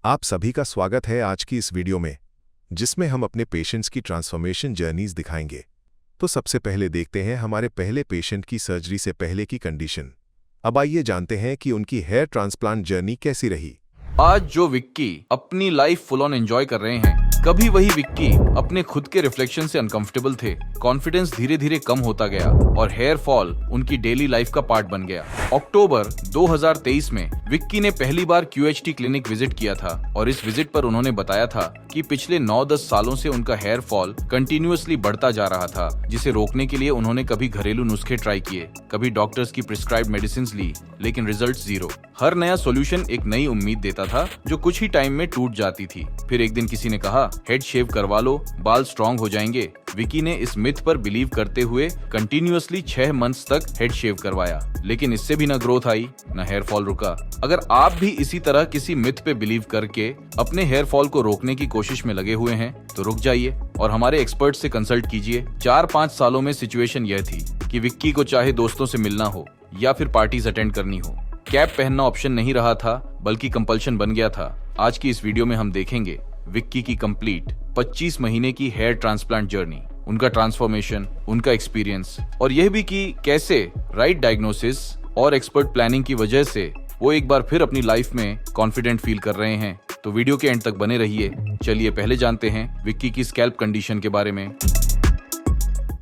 आप सभी का स्वागत है आज की इस वीडियो में, जिसमें हम अपने पेशेंट्स की ट्रांसफॉर्मेशन जर्नीज दिखाएंगे। तो सबसे पहले देखते हैं हमारे पहले पेशेंट की सर्जरी से पहले की कंडीशन। अब आइए जानते हैं कि उनकी हेयर ट्रांसप्लांट जर्नी कैसी रही। आज जो विक्की अपनी लाइफ फुल ऑन एंजॉय कर रहे हैं, कभी वही विक्की अपने खुद के रिफ्लेक्शन से अनकंफर्टेबल थे। कॉन्फिडेंस धीरे धीरे कम होता गया और हेयर फॉल उनकी डेली लाइफ का पार्ट बन गया। अक्टूबर 2023 में विक्की ने पहली बार QHT क्लिनिक विजिट किया था और इस विजिट पर उन्होंने बताया था कि पिछले 9-10 सालों से उनका हेयर फॉल कंटिन्यूअसली बढ़ता जा रहा था, जिसे रोकने के लिए उन्होंने कभी घरेलू नुस्खे ट्राई किए, कभी डॉक्टर्स की प्रिस्क्राइब्ड मेडिसिन ली, लेकिन रिजल्ट जीरो। हर नया सॉल्यूशन एक नई उम्मीद देता था जो कुछ ही टाइम में टूट जाती थी। फिर एक दिन किसी ने कहा, हेड शेव करवा लो, बाल स्ट्रॉन्ग हो जाएंगे। विकी ने इस मिथ पर बिलीव करते हुए कंटिन्यूअसली 6 मंथ्स तक हेड शेव करवाया, लेकिन इससे भी न ग्रोथ आई न हेयर फॉल रुका। अगर आप भी इसी तरह किसी मिथ पे बिलीव करके अपने हेयर फॉल को रोकने की कोशिश में लगे हुए हैं तो रुक जाइए और हमारे एक्सपर्ट से कंसल्ट कीजिए। 4-5 सालों में सिचुएशन यह थी कि विक्की को चाहे दोस्तों से मिलना हो या फिर पार्टीज अटेंड करनी हो, कैप पहनना ऑप्शन नहीं रहा था बल्कि कंपल्शन बन गया था। आज की इस वीडियो में हम देखेंगे विक्की की कंप्लीट 25 महीने की हेयर ट्रांसप्लांट जर्नी, उनका ट्रांसफॉर्मेशन, उनका एक्सपीरियंस और यह भी कि कैसे राइट डायग्नोसिस और एक्सपर्ट प्लानिंग की वजह से वो एक बार फिर अपनी लाइफ में कॉन्फिडेंट फील कर रहे हैं। तो वीडियो के एंड तक बने रहिए। चलिए पहले जानते हैं विक्की की स्कैल्प कंडीशन के बारे में।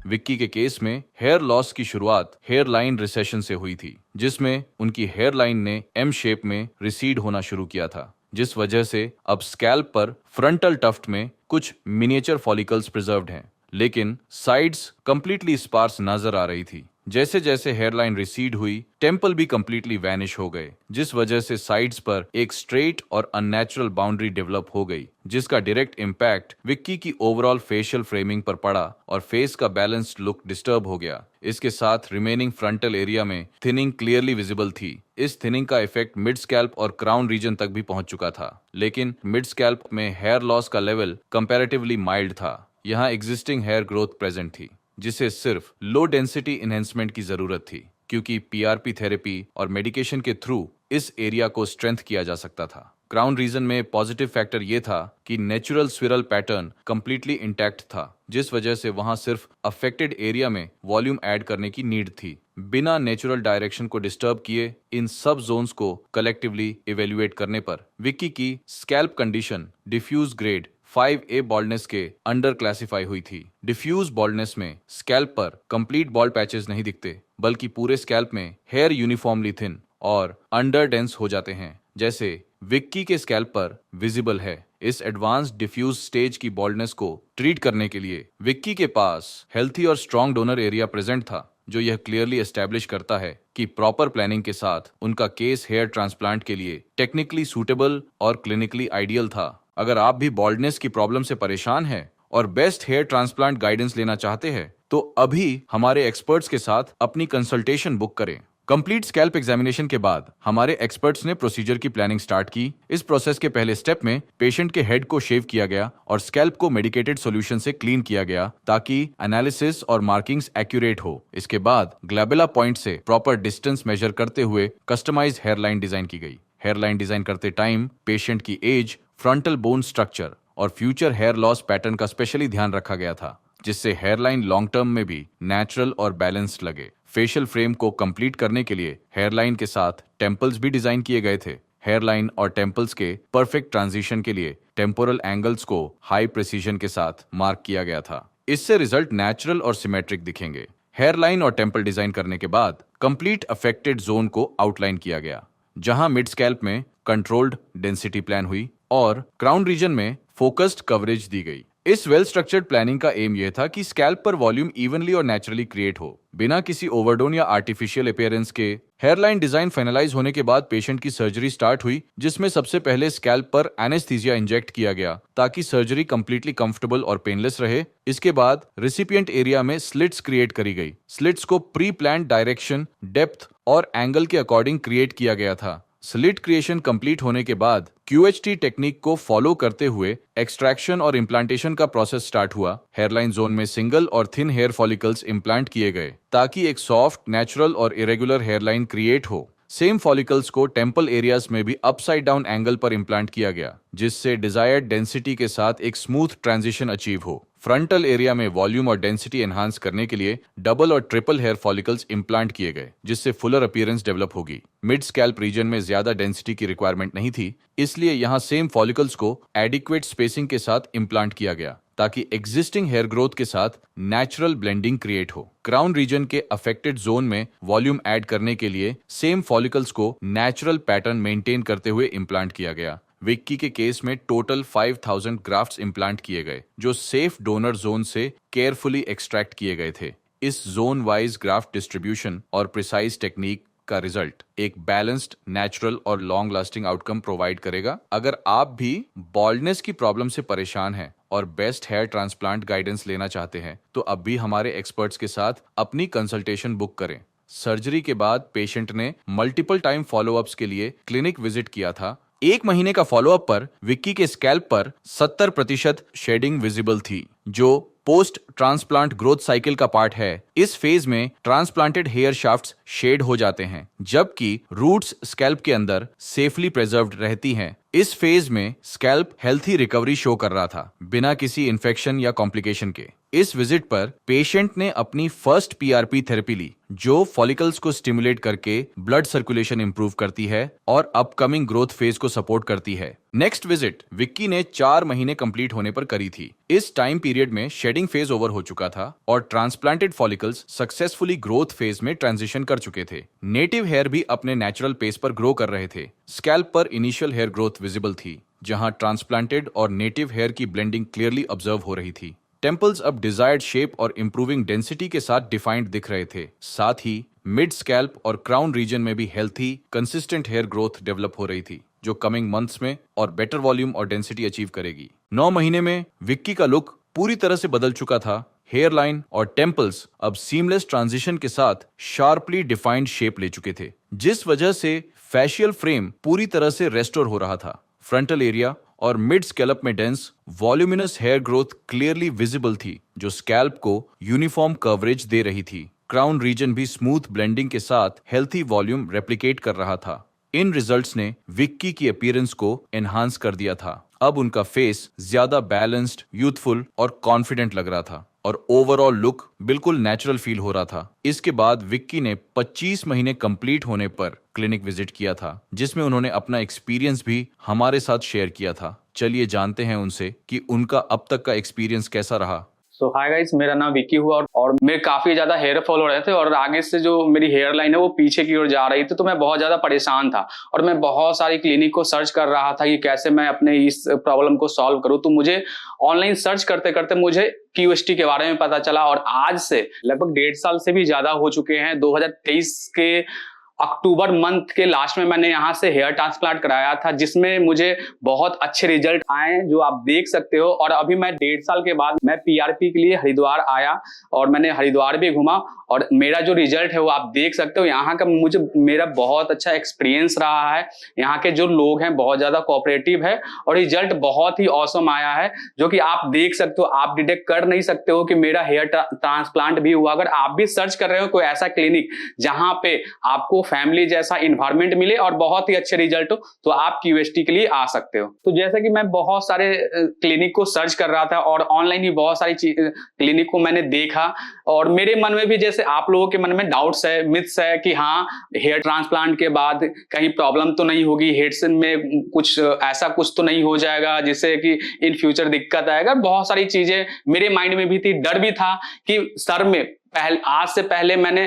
विक्की के केस में हेयर लॉस की शुरुआत हेयर लाइन रिसेशन से हुई थी, जिसमें उनकी हेयर लाइन ने M शेप में रिसीड होना शुरू किया था, जिस वजह से अब स्कैल्प पर फ्रंटल टफ्ट में कुछ मिनिएचर फॉलिकल्स प्रिजर्व्ड हैं, लेकिन साइड्स कंप्लीटली स्पार्स नजर आ रही थी। जैसे जैसे हेयरलाइन रिसीड हुई, टेम्पल भी कंप्लीटली वैनिश हो गए, जिस वजह से साइड्स पर एक स्ट्रेट और अननेचुरल बाउंड्री डेवलप हो गई, जिसका डायरेक्ट इम्पैक्ट विक्की की ओवरऑल फेशियल फ्रेमिंग पर पड़ा और फेस का बैलेंस्ड लुक डिस्टर्ब हो गया। इसके साथ रिमेनिंग फ्रंटल एरिया में थिनिंग क्लियरली विजिबल थी। इस थिनिंग का इफेक्ट मिड स्कैल्प और क्राउन रीजन तक भी पहुंच चुका था, लेकिन मिड स्कैल्प में हेयर लॉस का लेवल कंपैरेटिवली माइल्ड था। यहाँ एग्जिस्टिंग हेयर ग्रोथ प्रेजेंट थी, जिसे सिर्फ लो डेंसिटी इनहेंसमेंट की जरूरत थी, क्योंकि PRP थेरेपी और मेडिकेशन के थ्रू इस एरिया को स्ट्रेंथ किया जा सकता था। क्राउन रीजन में पॉजिटिव फैक्टर ये था कि natural swirl pattern completely intact था, जिस वजह से वहां सिर्फ अफेक्टेड एरिया में वॉल्यूम ऐड करने की नीड थी। बिना नेचुरल डायरेक्शन को डिस्टर्ब किए इन सब जोन्स को कलेक्टिवली इवेल्युएट करने पर विक्की की scalp condition diffuse grade 5A baldness के अंडर क्लासिफाई हुई थी। डिफ्यूज बॉल्डनेस में स्कैल्प पर कंप्लीट बॉल्ड पैचेस नहीं दिखते, बल्कि पूरे स्कैल्प में हेयर यूनिफॉर्मली थिन और अंडर डेंस हो जाते हैं, जैसे विक्की के स्कैल्प पर विजिबल है। इस एडवांस्ड डिफ्यूज स्टेज की बॉल्डनेस को ट्रीट करने के लिए विक्की के पास हेल्थी और स्ट्रॉन्ग डोनर एरिया प्रेजेंट था, जो यह क्लियरली एस्टैब्लिश करता है कि प्रॉपर प्लानिंग के साथ उनका केस हेयर ट्रांसप्लांट के लिए टेक्निकली सूटेबल और क्लिनिकली आइडियल था। अगर आप भी बॉल्डनेस की प्रॉब्लम से परेशान हैं और बेस्ट हेयर ट्रांसप्लांट गाइडेंस लेना चाहते हैं, तो अभी हमारे एक्सपर्ट्स के साथ अपनी कंसल्टेशन बुक करें। कंप्लीट स्कैल्प एग्जामिनेशन के बाद हमारे एक्सपर्ट्स ने प्रोसीजर की प्लानिंग स्टार्ट की। इस प्रोसेस के पहले स्टेप में पेशेंट के हेड को शेव किया गया और स्कैल्प को मेडिकेटेड सॉल्यूशन से क्लीन किया गया, ताकि एनालिसिस और मार्किंग्स एक्यूरेट हो। इसके बाद ग्लैबुला पॉइंट से प्रॉपर डिस्टेंस मेजर करते हुए कस्टमाइज हेयरलाइन डिजाइन की गई। हेयरलाइन डिजाइन करते टाइम पेशेंट की एज, फ्रंटल बोन स्ट्रक्चर और फ्यूचर हेयर लॉस पैटर्न का स्पेशली ध्यान रखा गया था, जिससे हेयरलाइन लॉन्ग टर्म में भी नेचुरल और बैलेंस्ड लगे। फेशियल फ्रेम को कंप्लीट करने के लिए हेयरलाइन के साथ टेम्पल्स भी डिजाइन किए गए थे। हेयरलाइन और टेम्पल्स के परफेक्ट ट्रांजिशन के लिए टेम्पोरल एंगल्स को हाई प्रिसीजन के साथ मार्क किया गया था। इससे रिजल्ट नेचुरल और सिमेट्रिक दिखेंगे। हेयरलाइन और टेम्पल डिजाइन करने के बाद कंप्लीट अफेक्टेड जोन को आउटलाइन किया गया, जहां मिड स्कैल्प में कंट्रोल्ड डेंसिटी प्लान हुई और क्राउन रीजन में फोकस्ड कवरेज दी गई। इस वेल स्ट्रक्चर्ड प्लानिंग का एम यह था कि स्कैल्प पर वॉल्यूम इवनली और नेचुरली क्रिएट हो, बिना किसी ओवरडोन या आर्टिफिशियल अपीयरेंस के। हेयरलाइन डिजाइन फाइनलाइज होने के बाद पेशेंट की सर्जरी स्टार्ट हुई, जिसमें सबसे पहले स्कैल्प पर एनेस्थीसिया इंजेक्ट किया गया, ताकि सर्जरी कंप्लीटली कंफर्टेबल और पेनलेस रहे। इसके बाद रिसिपिएंट एरिया में स्लिट्स क्रिएट करी गई। स्लिट्स को प्री प्लान्ड डायरेक्शन, डेप्थ और एंगल के अकॉर्डिंग क्रिएट किया गया था। स्लिट क्रिएशन कंप्लीट होने के बाद QHT टेक्निक को फॉलो करते हुए एक्सट्रैक्शन और इम्प्लांटेशन का प्रोसेस स्टार्ट हुआ। हेयरलाइन जोन में सिंगल और थिन हेयर फॉलिकल्स इम्प्लांट किए गए, ताकि एक सॉफ्ट, नेचुरल और इरेगुलर हेयरलाइन क्रिएट हो। सेम फॉलिकल्स को टेम्पल एरियाज में भी अपसाइड डाउन एंगल पर इम्प्लांट किया गया, जिससे डिजायर्ड डेंसिटी के साथ एक स्मूथ ट्रांजिशन अचीव हो। फ्रंटल एरिया में वॉल्यूम और डेंसिटी एनहांस करने के लिए डबल और ट्रिपल हेयर फॉलिकल्स इम्प्लांट किए गए, जिससे फुलर अपीयरेंस डेवलप होगी। मिड स्कैल्प रीजन में ज्यादा डेंसिटी की रिक्वायरमेंट नहीं थी, इसलिए यहाँ सेम फॉलिकल्स को एडिक्वेट स्पेसिंग के साथ इम्प्लांट किया गया, ताकि एग्जिस्टिंग हेयर ग्रोथ के साथ नेचुरल ब्लेंडिंग क्रिएट हो। क्राउन रीजन के अफेक्टेड जोन में वॉल्यूम ऐड करने के लिए सेम फॉलिकल्स को नेचुरल पैटर्न मेंटेन करते हुए इम्प्लांट किया गया। विक्की के केस में टोटल 5000 ग्राफ्ट्स इम्प्लांट किए गए, जो सेफ डोनर जोन से केयरफुली एक्सट्रैक्ट किए गए थे। इस जोन वाइज ग्राफ्ट डिस्ट्रीब्यूशन और प्रिसाइज टेक्निक का रिजल्ट एक बैलेंस्ड, नेचुरल और लॉन्ग लास्टिंग आउटकम प्रोवाइड करेगा। अगर आप भी बॉल्डनेस की प्रॉब्लम से परेशान हैं और बेस्ट हेयर ट्रांसप्लांट गाइडेंस लेना चाहते हैं, तो अब भी हमारे एक्सपर्ट्स के साथ अपनी कंसल्टेशन बुक करें। सर्जरी के बाद पेशेंट ने मल्टीपल टाइम फॉलोअप्स के लिए क्लिनिक विजिट किया था। 1 महीने का फॉलोअप पर विक्की के स्कैल्प पर 70% शेडिंग विजिबल थी, जो पोस्ट ट्रांसप्लांट ग्रोथ साइकिल का पार्ट है। इस फेज में ट्रांसप्लांटेड हेयर शाफ्ट्स शेड हो जाते हैं, जबकि रूट्स स्कैल्प के अंदर सेफली प्रिजर्व्ड रहती हैं। इस फेज में स्कैल्प हेल्थी रिकवरी शो कर रहा था, बिना किसी इन्फेक्शन या कॉम्प्लिकेशन के। इस विजिट पर पेशेंट ने अपनी फर्स्ट पीआरपी थेरेपी ली, जो फॉलिकल्स को स्टिमुलेट करके ब्लड सर्कुलेशन इंप्रूव करती है और अपकमिंग ग्रोथ फेज को सपोर्ट करती है। नेक्स्ट विजिट विक्की ने 4 महीने कंप्लीट होने पर करी थी। इस टाइम पीरियड में शेडिंग फेज ओवर हो चुका था और transplanted follicles successfully growth phase में ट्रांजिशन कर चुके थे। नेटिव हेयर भी अपने नेचुरल पेस पर ग्रो कर रहे थे। स्कैल्प पर इनिशियल हेयर ग्रोथ विजिबल थी, जहां ट्रांसप्लांटेड और नेटिव हेयर की ब्लेंडिंग क्लियरली ऑब्जर्व हो रही थी। टेम्पल्स अब डिजायर्ड शेप और इंप्रूविंग डेंसिटी के साथ डिफाइंड दिख रहे थे। साथ ही मिड स्कैल्प और क्राउन रीजन में भी healthy, consistent hair growth develop हो रही थी, जो कमिंग मंथ्स में और बेटर वॉल्यूम और डेंसिटी अचीव करेगी। 9 महीने में विक्की का लुक पूरी तरह से बदल चुका था। हेयर लाइन और टेम्पल्स अब सीमलेस ट्रांजिशन के साथ शार्पली डिफाइंड शेप ले चुके थे, जिस वजह से फेशियल फ्रेम पूरी तरह से रेस्टोर हो रहा था। फ्रंटल एरिया और मिड स्कैल्प में dense voluminous hair growth clearly visible थी, जो स्कैल्प को यूनिफॉर्म कवरेज दे रही थी। क्राउन रीजन भी स्मूथ ब्लेंडिंग के साथ हेल्थी वॉल्यूम रेप्लिकेट कर रहा था। इन रिजल्ट्स ने विक्की की अपीयरेंस को एनहांस कर दिया था। अब उनका फेस ज्यादा बैलेंस्ड, यूथफुल और कॉन्फिडेंट लग रहा था और ओवरऑल लुक बिल्कुल नेचुरल फील हो रहा था। इसके बाद विक्की ने 25 महीने कंप्लीट होने पर क्लिनिक विजिट किया था, जिसमें उन्होंने अपना एक्सपीरियंस भी हमारे साथ शेयर किया था। चलिए जानते हैं उनसे कि उनका अब तक का एक्सपीरियंस कैसा रहा। सो हाय गाइस, मेरा नाम विक्की हुआ और मेरे काफी ज्यादा हेयर फॉल हो रहे थे और आगे से जो मेरी हेयर लाइन है वो पीछे की ओर जा रही थी, तो मैं बहुत ज्यादा परेशान था और मैं बहुत सारी क्लिनिक को सर्च कर रहा था कि कैसे मैं अपने इस प्रॉब्लम को सॉल्व करूं। तो मुझे ऑनलाइन सर्च करते करते मुझे क्यूएसटी के बारे में पता चला और आज से लगभग 1.5 साल से भी ज्यादा हो चुके हैं। 2023 के अक्टूबर मंथ के लास्ट में मैंने यहाँ से हेयर ट्रांसप्लांट कराया था, जिसमें मुझे बहुत अच्छे रिजल्ट आए, जो आप देख सकते हो। और अभी मैं 1.5 साल के बाद मैं पीआरपी के लिए हरिद्वार आया और मैंने हरिद्वार भी घूमा और मेरा जो रिजल्ट है वो आप देख सकते हो। यहाँ का मेरा बहुत अच्छा एक्सपीरियंस रहा है। यहाँ के जो लोग हैं बहुत ज्यादा कोऑपरेटिव है और रिजल्ट बहुत ही ऑसम आया है, जो कि आप देख सकते हो। आप डिटेक्ट कर नहीं सकते हो कि मेरा हेयर ट्रांसप्लांट भी हुआ। अगर आप भी सर्च कर रहे हो कोई ऐसा क्लिनिक जहां पे आपको फैमिली जैसा इन्वायरमेंट मिले और बहुत ही अच्छे रिजल्ट हो, तो आप क्यूएसटी के लिए आ सकते हो। तो जैसे कि मैं बहुत सारे क्लिनिक को सर्च कर रहा था और ऑनलाइन भी बहुत सारी क्लिनिक को मैंने देखा और मेरे मन में भी, जैसे आप लोगों के मन में डाउट्स है, मिथ्स है कि हाँ हेयर ट्रांसप्लांट के बाद कहीं प्रॉब्लम तो नहीं होगी, हेड्स में कुछ ऐसा कुछ तो नहीं हो जाएगा जिससे कि इन फ्यूचर दिक्कत आएगा। बहुत सारी चीजें मेरे माइंड में भी थी। डर भी था कि सर में आज से पहले मैंने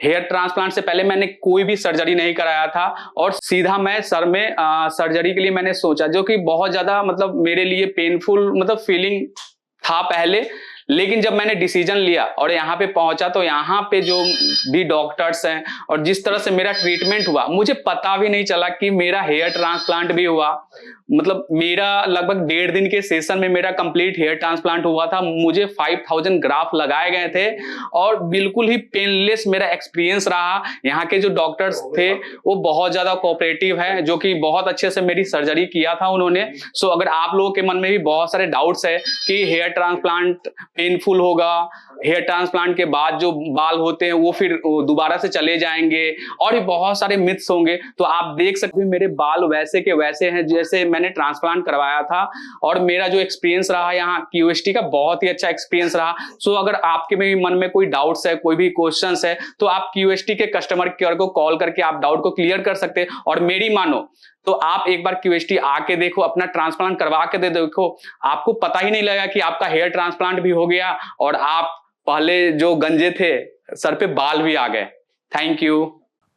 हेयर ट्रांसप्लांट से पहले मैंने कोई भी सर्जरी नहीं कराया था और सीधा मैं सर में सर्जरी के लिए मैंने सोचा, जो कि बहुत ज्यादा मतलब मेरे लिए पेनफुल मतलब फीलिंग था पहले। लेकिन जब मैंने डिसीजन लिया और यहाँ पे पहुंचा, तो यहाँ पे जो भी डॉक्टर्स हैं और जिस तरह से मेरा ट्रीटमेंट हुआ, मुझे पता भी नहीं चला कि मेरा हेयर ट्रांसप्लांट भी हुआ। मतलब मेरा लगभग 1.5 दिन के सेशन में मेरा कंप्लीट हेयर ट्रांसप्लांट हुआ था। मुझे 5000 ग्राफ लगाए गए थे और बिल्कुल ही पेनलेस मेरा एक्सपीरियंस रहा। यहाँ के जो डॉक्टर्स थे वो बहुत ज्यादा कोऑपरेटिव है, जो कि बहुत अच्छे से मेरी सर्जरी किया था उन्होंने। सो अगर आप लोगों के मन में भी बहुत सारे डाउट्स है कि हेयर ट्रांसप्लांट पेनफुल होगा, हेयर ट्रांसप्लांट के बाद जो बाल होते हैं वो फिर दोबारा से चले जाएंगे, और भी बहुत सारे मिथ्स होंगे। तो आप देख सकते हैं मेरे बाल वैसे के वैसे हैं जैसे मैंने ट्रांसप्लांट करवाया था, और मेरा जो एक्सपीरियंस रहा यहाँ क्यूएसटी का बहुत ही अच्छा एक्सपीरियंस रहा। सो अगर आपके भी मन में कोई डाउट्स है, कोई भी क्वेश्चंस है, तो आप क्यूएसटी के कस्टमर केयर को कॉल करके आप डाउट को क्लियर कर सकते हैं। और मेरी मानो तो आप एक बार क्यूएसटी आके देखो, अपना ट्रांसप्लांट करवा के दे देखो, आपको पता ही नहीं लगेगा कि आपका हेयर ट्रांसप्लांट भी हो गया और आप पहले जो गंजे थे सर पे बाल भी आ गए। Thank you.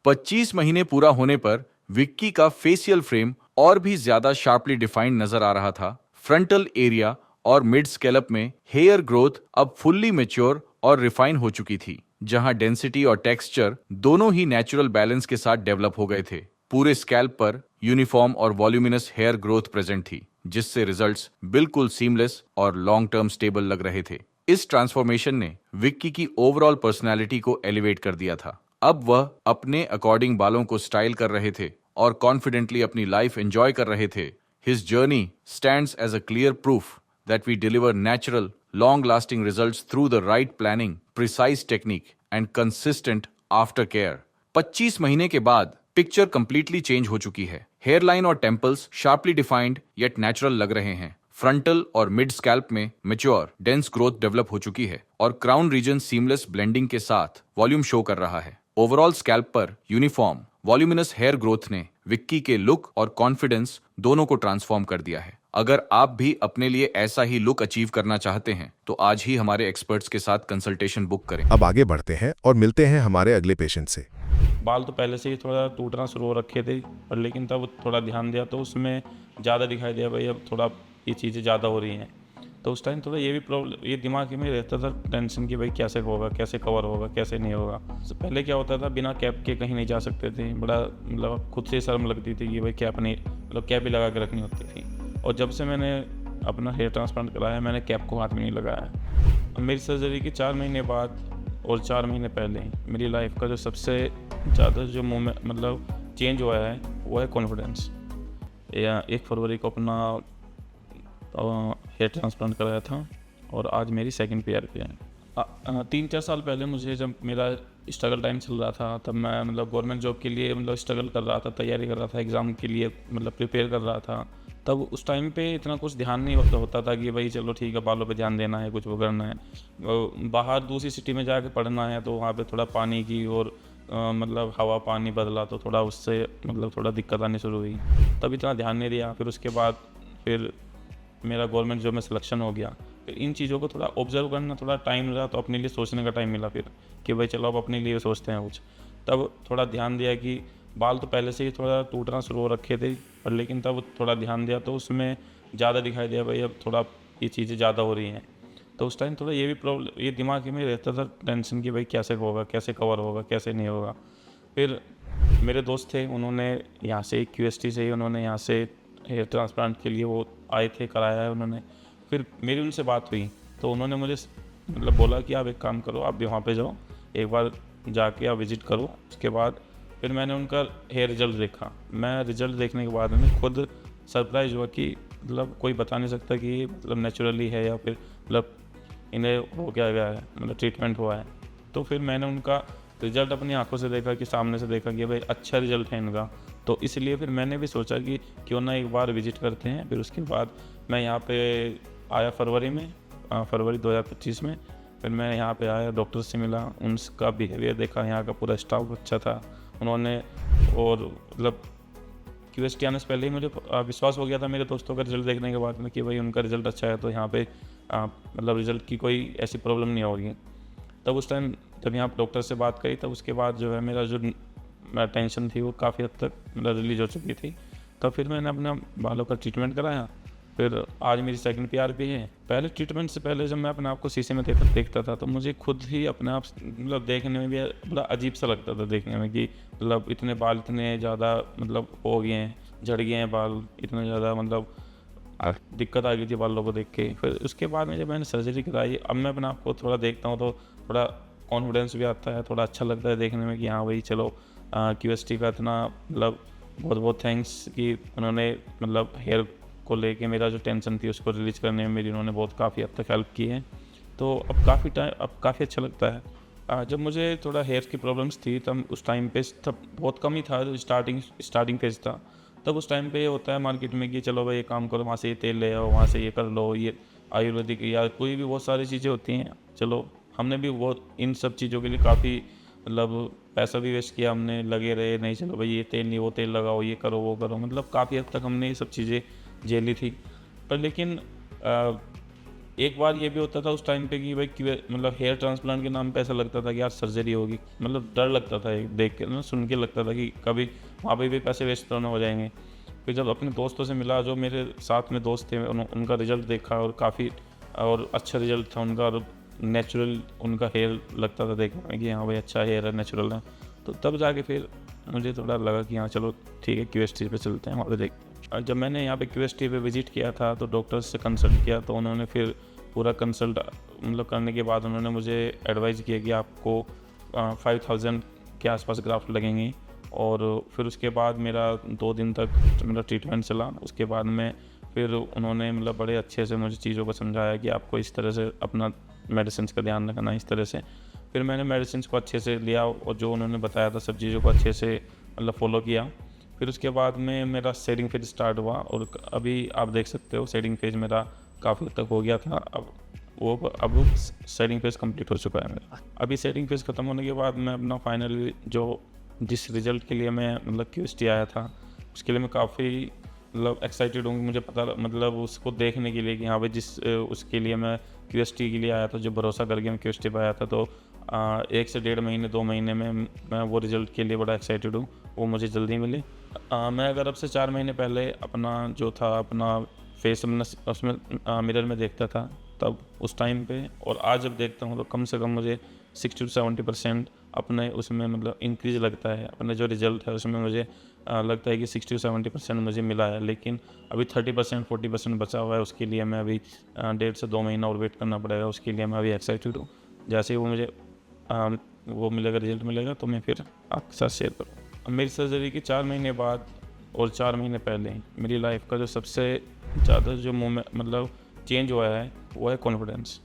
25 महीने पूरा होने पर विक्की का फेशियल फ्रेम और भी ज्यादा शार्पली डिफाइंड नजर आ रहा था। फ्रंटल एरिया और मिड स्कैल्प में हेयर ग्रोथ अब फुल्ली मैच्योर और रिफाइन हो चुकी थी, जहां डेंसिटी और टेक्सचर दोनों ही नेचुरल बैलेंस के साथ डेवलप हो गए थे। पूरे स्कैल्प पर यूनिफॉर्म और वॉल्यूमिनस हेयर ग्रोथ प्रेजेंट थी, जिससे रिजल्ट्स बिल्कुल सीमलेस और लॉन्ग टर्म स्टेबल लग रहे थे। इस ट्रांसफॉर्मेशन ने विक्की की ओवरऑल पर्सनैलिटी को एलिवेट कर दिया था। अब वह अपने अकॉर्डिंग बालों को स्टाइल कर रहे थे और कॉन्फिडेंटली अपनी लाइफ एंजॉय कर रहे थे। His journey stands as a clear proof that we deliver natural, long-lasting results through the right planning, precise technique and consistent aftercare। 25 महीने के बाद पिक्चर कंप्लीटली चेंज हो चुकी है। हेयरलाइन और temples sharply defined yet natural लग रहे हैं। फ्रंटल और मिड स्कैल्प में मैच्योर डेंस ग्रोथ डेवलप हो चुकी है और क्राउन रीजन सीमलेस ब्लेंडिंग के साथ वॉल्यूम शो कर रहा है। ओवरऑल स्कैल्प पर यूनिफॉर्म वॉल्यूमिनस हेयर ग्रोथ ने विक्की के लुक और कॉन्फिडेंस दोनों को ट्रांसफॉर्म कर दिया है। अगर आप भी अपने लिए ऐसा ही लुक अचीव करना चाहते हैं तो आज ही हमारे एक्सपर्ट्स के साथ कंसल्टेशन बुक करें। अब आगे बढ़ते हैं और मिलते हैं हमारे अगले पेशेंट से। बाल तो पहले से ही थोड़ा टूटना शुरू हो रखे थे, पर लेकिन तब थोड़ा ध्यान दिया तो उसमें ज़्यादा दिखाई दिया भाई अब थोड़ा ये चीज़ें ज़्यादा हो रही हैं। तो उस टाइम थोड़ा ये भी प्रॉब्लम, ये दिमाग में रहता था टेंशन कि भाई कैसे होगा, कैसे कवर होगा, कैसे नहीं होगा। तो पहले क्या होता था, बिना कैप के कहीं नहीं जा सकते थे। बड़ा मतलब खुद से शर्म लगती थी कि भाई कैप नहीं, मतलब कैप ही लगा के रखनी होती थी। और जब से मैंने अपना हेयर ट्रांसप्लांट कराया मैंने कैप को हाथ में नहीं लगाया। मेरी सर्जरी के 4 महीने बाद और 4 महीने पहले मेरी लाइफ का जो सबसे ज़्यादा जो मोमेंट मतलब चेंज हुआ है वो है कॉन्फिडेंस। 1 फरवरी को अपना हेयर ट्रांसप्लांट कराया था और आज मेरी सेकंड PRP है। 3-4 साल पहले मुझे जब मेरा स्ट्रगल टाइम चल रहा था तब मैं मतलब गवर्नमेंट जॉब के लिए मतलब स्ट्रगल कर रहा था, तैयारी कर रहा था, एग्ज़ाम के लिए मतलब प्रिपेयर कर रहा था। तब उस टाइम पे इतना कुछ ध्यान नहीं होता था कि भाई चलो ठीक है बालों पे ध्यान देना है, कुछ वो करना है। बाहर दूसरी सिटी में जाके पढ़ना है तो वहाँ पे थोड़ा पानी की और मतलब हवा पानी बदला तो थोड़ा उससे मतलब थोड़ा दिक्कत आनी शुरू हुई। तब इतना ध्यान नहीं दिया। फिर उसके बाद फिर मेरा गवर्नमेंट जॉब में सिलेक्शन हो गया। फिर इन चीज़ों को थोड़ा ऑब्जर्व करना थोड़ा टाइम मिला तो अपने लिए सोचने का टाइम मिला फिर कि भाई चलो अब अपने लिए सोचते हैं कुछ। तब थोड़ा ध्यान दिया कि बाल तो पहले से ही थोड़ा टूटना शुरू हो रखे थे, पर लेकिन तब थोड़ा ध्यान दिया तो उसमें ज़्यादा दिखाई दिया भाई अब थोड़ा ये चीज़ें ज़्यादा हो रही हैं। तो उस टाइम थोड़ा ये भी प्रॉब्लम, ये दिमाग में रहता था टेंशन कि भाई कैसे होगा, कैसे कवर होगा, कैसे नहीं होगा। फिर मेरे दोस्त थे, उन्होंने यहाँ से QST से ही उन्होंने यहाँ से हेयर ट्रांसप्लांट के लिए वो आए थे, कराया है उन्होंने। फिर मेरी उनसे बात हुई तो उन्होंने मुझे मतलब बोला कि आप एक काम करो, आप भी वहाँ पे जाओ, एक बार जाके आप विज़िट करो। उसके बाद फिर मैंने उनका हेयर रिजल्ट देखा। मैं रिजल्ट देखने के बाद मैं खुद सरप्राइज हुआ कि मतलब कोई बता नहीं सकता कि मतलब नेचुरली है या फिर मतलब इन्हें हो क्या गया है, मतलब ट्रीटमेंट हुआ है। तो फिर मैंने उनका रिजल्ट अपनी आंखों से देखा कि सामने से देखा कि भाई अच्छा रिजल्ट है इनका। तो इसलिए फिर मैंने भी सोचा कि क्यों ना एक बार विज़िट करते हैं। फिर उसके बाद मैं यहाँ पे आया फरवरी 2025 में। फिर मैं यहाँ पे आया, डॉक्टर से मिला, उनका बिहेवियर देखा, यहाँ का पूरा स्टाफ अच्छा था उन्होंने। और मतलब QST आने से पहले ही मुझे विश्वास हो गया था मेरे दोस्तों का रिजल्ट देखने के बाद में कि भाई उनका रिजल्ट अच्छा है तो यहाँ पे मतलब रिज़ल्ट की कोई ऐसी प्रॉब्लम नहीं होगी। तब उस टाइम जब यहाँ डॉक्टर से बात करी तब उसके बाद जो है मेरा जो टेंशन थी वो काफ़ी हद तक मतलब रिलीज हो चुकी थी। तब फिर मैंने अपना बालों का ट्रीटमेंट कराया। फिर आज मेरी सेकंड PRP है। पहले ट्रीटमेंट से पहले जब मैं अपने आप को शीशे में देखता था तो मुझे खुद ही अपने आप मतलब देखने में भी बड़ा अजीब सा लगता था देखने में कि मतलब इतने बाल इतने ज़्यादा मतलब हो गए हैं, झड़ गए हैं बाल, इतने ज़्यादा मतलब दिक्कत आ गई थी बालों को देख के। फिर उसके बाद में जब मैंने सर्जरी कराई, अब मैं अपने आप को थोड़ा देखता हूँ तो थोड़ा कॉन्फिडेंस भी आता है, थोड़ा अच्छा लगता है देखने में कि हाँ भाई चलो QST का इतना मतलब बहुत बहुत थैंक्स कि उन्होंने मतलब हेयर को लेके मेरा जो टेंशन थी उसको रिलीज करने में मेरी उन्होंने बहुत काफ़ी हद तक हेल्प की है। तो अब काफ़ी अच्छा लगता है। जब मुझे थोड़ा हेयर की प्रॉब्लम्स थी तब उस टाइम पे तब बहुत कम ही था, स्टार्टिंग फेज था। तब उस टाइम पे ये होता है मार्केट में कि चलो भाई ये काम करो, वहाँ से ये तेल ले आओ, वहाँ से ये कर लो, ये आयुर्वेदिक या कोई भी बहुत सारी चीज़ें होती हैं। चलो हमने भी वो इन सब चीज़ों के लिए काफ़ी मतलब पैसा भी वेस्ट किया, हमने लगे रहे, नहीं चलो भाई ये तेल नहीं वो तेल लगाओ, ये करो वो करो, मतलब काफ़ी हद तक हमने ये सब चीज़ें झेली थी। पर लेकिन एक बार ये भी होता था उस टाइम पे कि भाई मतलब हेयर ट्रांसप्लांट के नाम पे ऐसा लगता था कि यार सर्जरी होगी, मतलब डर लगता था देख के ना, सुन के लगता था कि कभी वहाँ पे भी पैसे वेस्ट तो ना हो जाएंगे। फिर जब अपने दोस्तों से मिला, जो मेरे साथ में दोस्त थे, उनका रिजल्ट देखा और काफ़ी और अच्छा रिजल्ट था उनका, और नेचुरल उनका हेयर लगता था देखने में कि हाँ भाई अच्छा हेयर है, नेचुरल है। तो तब जाके फिर मुझे थोड़ा लगा कि हाँ चलो ठीक है, QST पे चलते हैं, वहाँ पे देखते हैं। और जब मैंने यहाँ पे QST पे विज़िट किया था तो डॉक्टर्स से कंसल्ट किया, तो उन्होंने फिर पूरा कंसल्ट मतलब करने के बाद उन्होंने मुझे एडवाइस किया कि आपको 5000 के आसपास ग्राफ्ट लगेंगी। और फिर उसके बाद मेरा 2 दिन तक मेरा ट्रीटमेंट चला। उसके बाद में फिर उन्होंने मतलब बड़े अच्छे से मुझे चीज़ों को समझाया कि आपको इस तरह से अपना मेडिसिन का ध्यान रखना, इस तरह से। फिर मैंने मेडिसिन को अच्छे से लिया और जो उन्होंने बताया था सब चीज़ों को अच्छे से मतलब फॉलो किया। फिर उसके बाद में मेरा शेडिंग फेज स्टार्ट हुआ और अभी आप देख सकते हो शेडिंग फेज मेरा काफ़ी हद तक हो गया था। अब शेडिंग फेज कंप्लीट हो चुका है मेरा। अभी शेडिंग फेज ख़त्म होने के बाद मैं अपना फाइनली जिस रिज़ल्ट के लिए मैं मतलब QST आया था उसके लिए मैं काफ़ी मतलब एक्साइटेड हूँ। मुझे पता मतलब उसको देखने के लिए कि हाँ भाई उसके लिए मैं QST के लिए आया था, जो भरोसा करके मैं QST पे आया था, तो 1 से 1.5 महीने 2 महीने में मैं वो रिज़ल्ट के लिए बड़ा एक्साइटेड हूँ, वो मुझे जल्दी मिले। मैं अगर अब से 4 महीने पहले अपना जो था अपना फेस उसमें मिरर में देखता था तब उस टाइम पे, और आज जब देखता हूँ तो कम से कम मुझे 60 to 70% अपने उसमें मतलब इंक्रीज लगता है। अपने जो रिज़ल्ट है उसमें मुझे लगता है कि 60 to 70% मुझे मिला है, लेकिन अभी 30% 40% बचा हुआ है। उसके लिए मैं अभी 1.5 से 2 महीना और वेट करना पड़ेगा। उसके लिए मैं अभी एक्साइटेड हूँ। जैसे ही वो मुझे वो मिलेगा, रिजल्ट मिलेगा, तो मैं फिर आपके साथ शेयर करूँ। मेरी सर्जरी के 4 महीने बाद और 4 महीने पहले मेरी लाइफ का जो सबसे ज़्यादा जो मोमेंट मतलब चेंज हुआ है वो है कॉन्फिडेंस।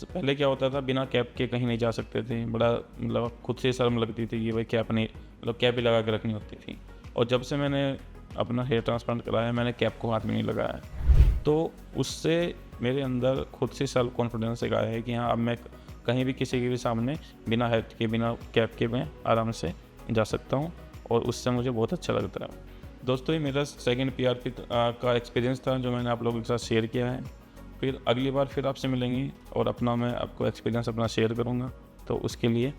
पहले क्या होता था, बिना कैप के कहीं नहीं जा सकते थे, बड़ा मतलब खुद से शर्म लगती थी कि भाई कैप नहीं मतलब कैप ही लगा के रखनी होती थी। और जब से मैंने अपना हेयर ट्रांसप्लांट कराया मैंने कैप को हाथ में नहीं लगाया, तो उससे मेरे अंदर खुद से सेल्फ कॉन्फिडेंस एक आया है कि हाँ अब मैं कहीं भी किसी के भी सामने बिना हेड के बिना कैप के मैं आराम से जा सकता हूँ, और उससे मुझे बहुत अच्छा लगता है। दोस्तों, ये मेरा सेकंड PRP का एक्सपीरियंस था जो मैंने आप लोगों के साथ शेयर किया है। फिर अगली बार फिर आपसे मिलेंगे और मैं आपको एक्सपीरियंस अपना शेयर करूँगा, तो उसके लिए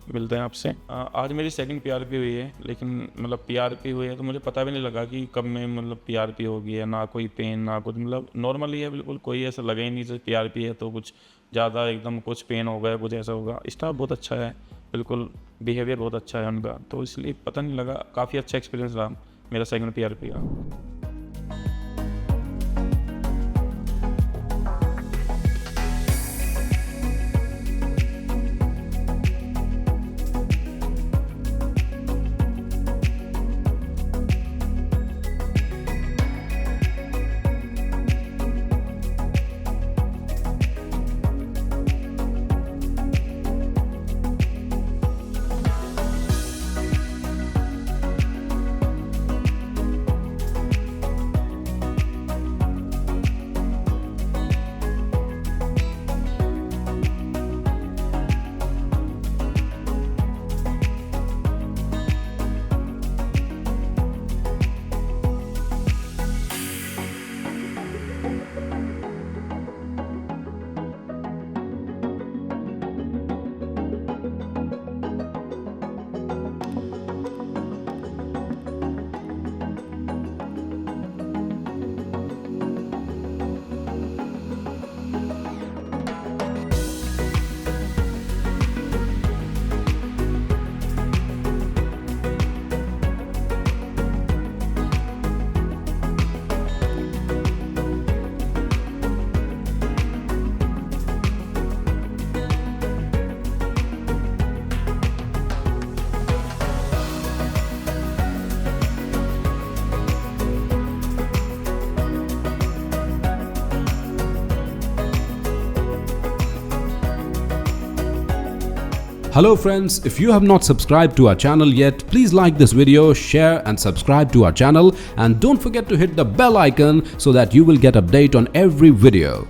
मिलते हैं आपसे। आज मेरी सेकंड PRP हुई है, लेकिन मतलब PRP हुई है तो मुझे पता भी नहीं लगा कि कब में मतलब PRP होगी है। ना कोई पेन ना कुछ, मतलब नॉर्मल ही है बिल्कुल, कोई ऐसा लगा ही नहीं जैसे PRP है तो कुछ ज़्यादा एकदम कुछ पेन हो गया कुछ ऐसा होगा। स्टाफ बहुत अच्छा है, बिल्कुल बिहेवियर बहुत अच्छा है उनका, तो इसलिए पता नहीं लगा। काफ़ी अच्छा एक्सपीरियंस रहा मेरा सेकंड PRP का। Hello friends, if you have not subscribed to our channel yet, please like this video, share and subscribe to our channel, and don't forget to hit the bell icon so that you will get update on every video.